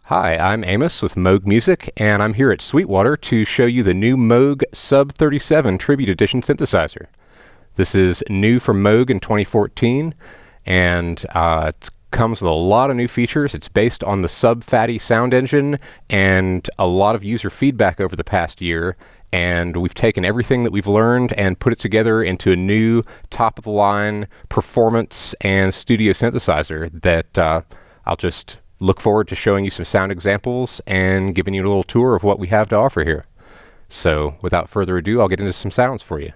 Hi, I'm Amos with Moog Music, and I'm here at Sweetwater to show you the new Moog Sub 37 Tribute Edition synthesizer. This is new from Moog in 2014, and it comes with a lot of new features. It's based on the Sub Fatty sound engine and a lot of user feedback over the past year, and we've taken everything that we've learned and put it together into a new top-of-the-line performance and studio synthesizer that I'll just look forward to showing you some sound examples and giving you a little tour of what we have to offer here. So without further ado, I'll get into some sounds for you.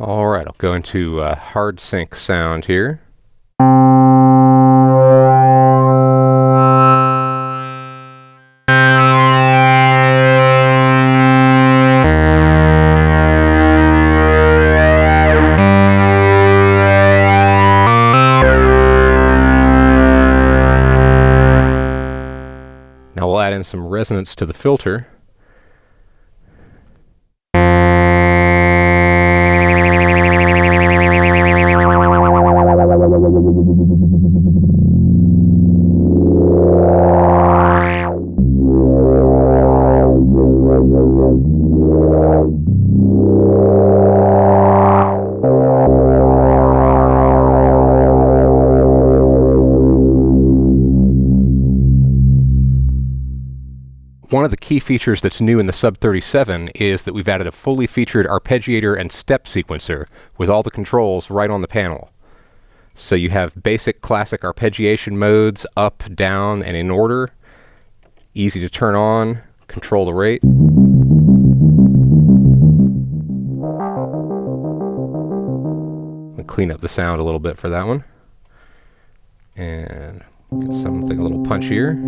Alright, I'll go into hard sync sound here. Now we'll add in some resonance to the filter. One of the key features that's new in the Sub 37 is that we've added a fully featured arpeggiator and step sequencer with all the controls right on the panel. So you have basic classic arpeggiation modes, up, down, and in order. Easy to turn on, control the rate. I'll clean up the sound a little bit for that one. And get something a little punchier.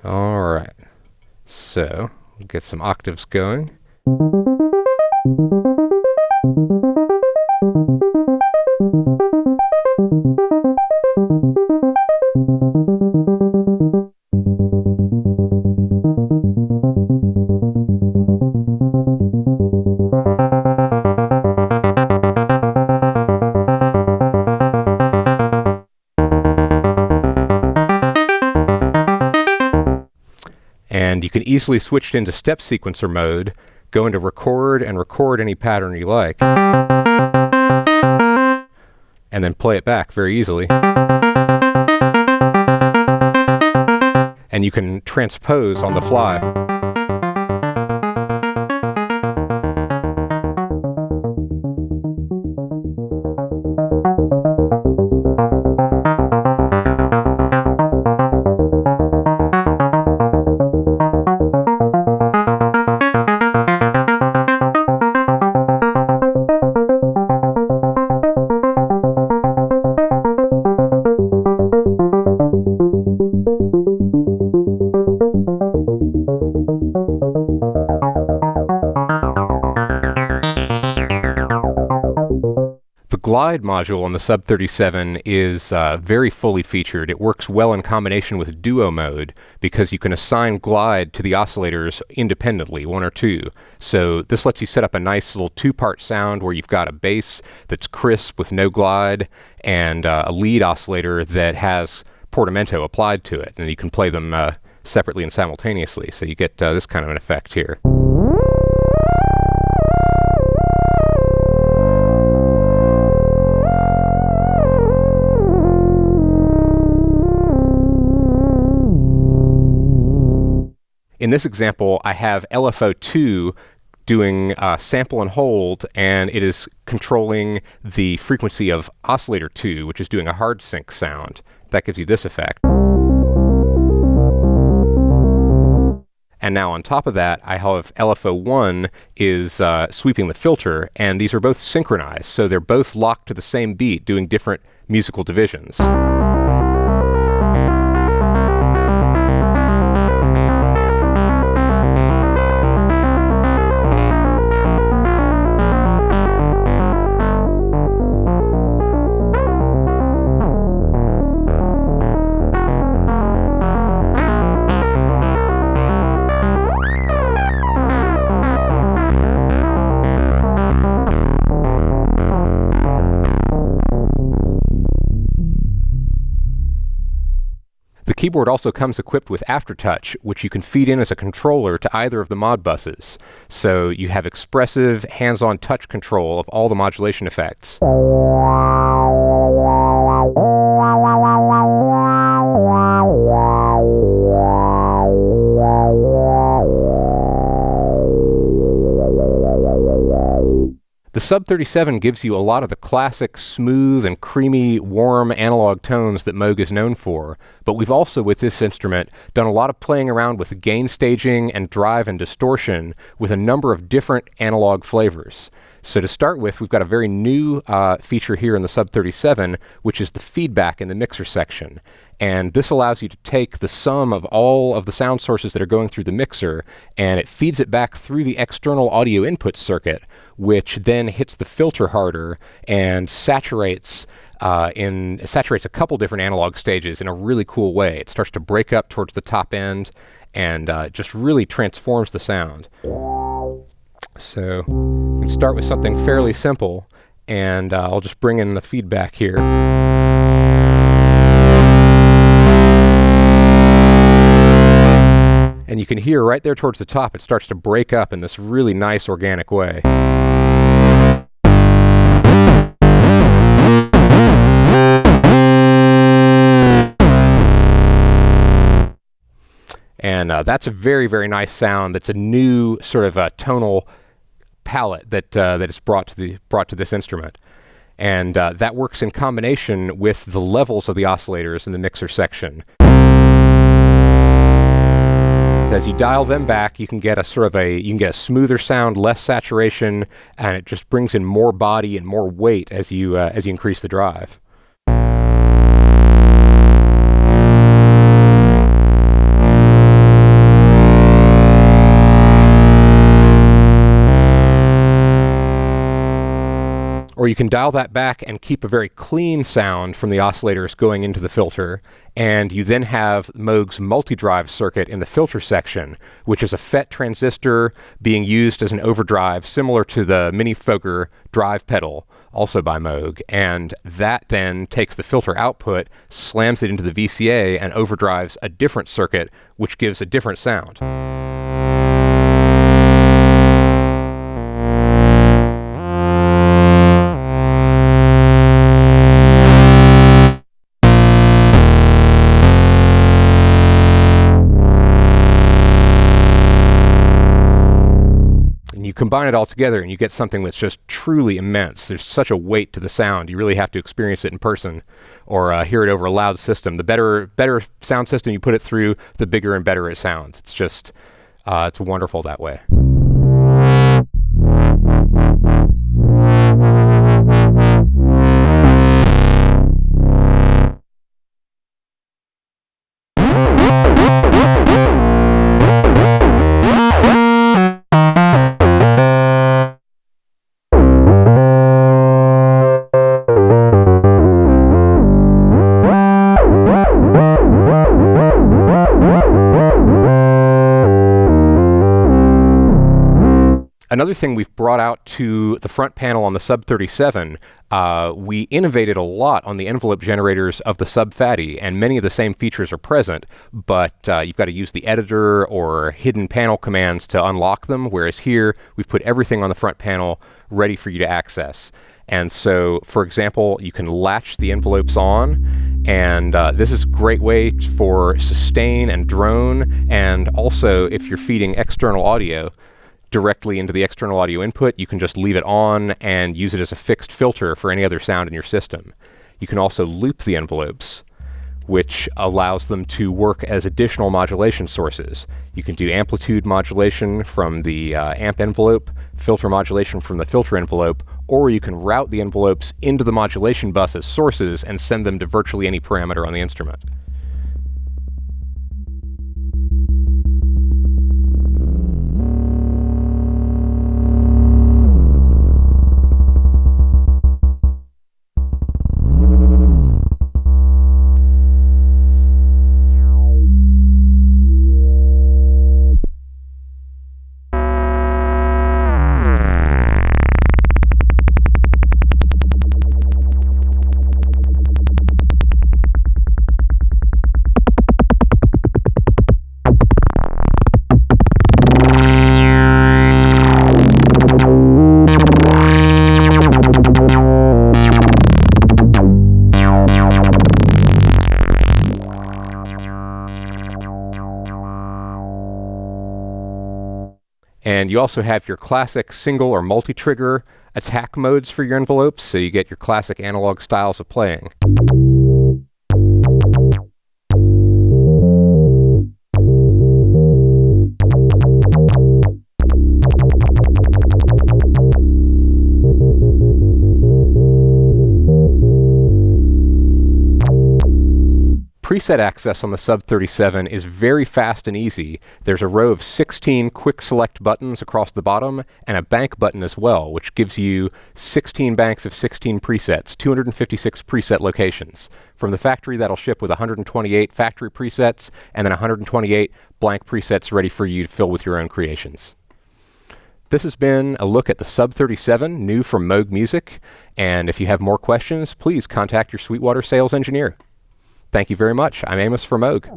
Alright, so we'll get some octaves going. And you can easily switch into step sequencer mode, go into record and record any pattern you like, and then play it back very easily. And you can transpose on the fly. glide module on the Sub 37 is very fully featured. It works well in combination with duo mode because you can assign glide to the oscillators independently, one or two. So this lets you set up a nice little two-part sound where you've got a bass that's crisp with no glide and a lead oscillator that has portamento applied to it, and you can play them separately and simultaneously. So you get this kind of an effect here. In this example, I have LFO2 doing sample and hold, and it is controlling the frequency of oscillator 2, which is doing a hard sync sound. That gives you this effect. And now on top of that, I have LFO1 is sweeping the filter, and these are both synchronized, so they're both locked to the same beat, doing different musical divisions. The keyboard also comes equipped with Aftertouch, which you can feed in as a controller to either of the mod buses. So you have expressive, hands-on touch control of all the modulation effects. The Sub 37 gives you a lot of the classic smooth and creamy, warm analog tones that Moog is known for, but we've also, with this instrument, done a lot of playing around with gain staging and drive and distortion with a number of different analog flavors. So to start with, we've got a very new feature here in the Sub 37, which is the feedback in the mixer section. And this allows you to take the sum of all of the sound sources that are going through the mixer, and it feeds it back through the external audio input circuit, which then hits the filter harder and saturates a couple different analog stages in a really cool way. It starts to break up towards the top end and just really transforms the sound. So we can start with something fairly simple, and I'll just bring in the feedback here. And you can hear right there towards the top, it starts to break up in this really nice organic way. And that's a very, very nice sound. That's a new sort of tonal palette that is brought to this instrument. And that works in combination with the levels of the oscillators in the mixer section. As you dial them back, you can get a smoother sound, less saturation, and it just brings in more body and more weight as you increase the drive. Or you can dial that back and keep a very clean sound from the oscillators going into the filter, and you then have Moog's multi-drive circuit in the filter section, which is a FET transistor being used as an overdrive similar to the Mini Foger drive pedal, also by Moog, and that then takes the filter output, slams it into the VCA, and overdrives a different circuit, which gives a different sound. You combine it all together and you get something that's just truly immense. There's such a weight to the sound. You really have to experience it in person or hear it over a loud system. The better sound system you put it through, the bigger and better it sounds. It's just, it's wonderful that way. Another thing we've brought out to the front panel on the Sub 37, we innovated a lot on the envelope generators of the Sub Fatty, and many of the same features are present, but you've got to use the editor or hidden panel commands to unlock them, whereas here we've put everything on the front panel ready for you to access. And so, for example, you can latch the envelopes on, and this is a great way for sustain and drone, and also if you're feeding external audio directly into the external audio input, you can just leave it on and use it as a fixed filter for any other sound in your system. You can also loop the envelopes, which allows them to work as additional modulation sources. You can do amplitude modulation from the amp envelope, filter modulation from the filter envelope, or you can route the envelopes into the modulation bus as sources and send them to virtually any parameter on the instrument. And you also have your classic single or multi-trigger attack modes for your envelopes, so you get your classic analog styles of playing. Preset access on the Sub 37 is very fast and easy. There's a row of 16 quick select buttons across the bottom and a bank button as well, which gives you 16 banks of 16 presets, 256 preset locations. From the factory, that'll ship with 128 factory presets and then 128 blank presets ready for you to fill with your own creations. This has been a look at the Sub 37, new from Moog Music, and if you have more questions, please contact your Sweetwater sales engineer. Thank you very much. I'm Amos for Moog.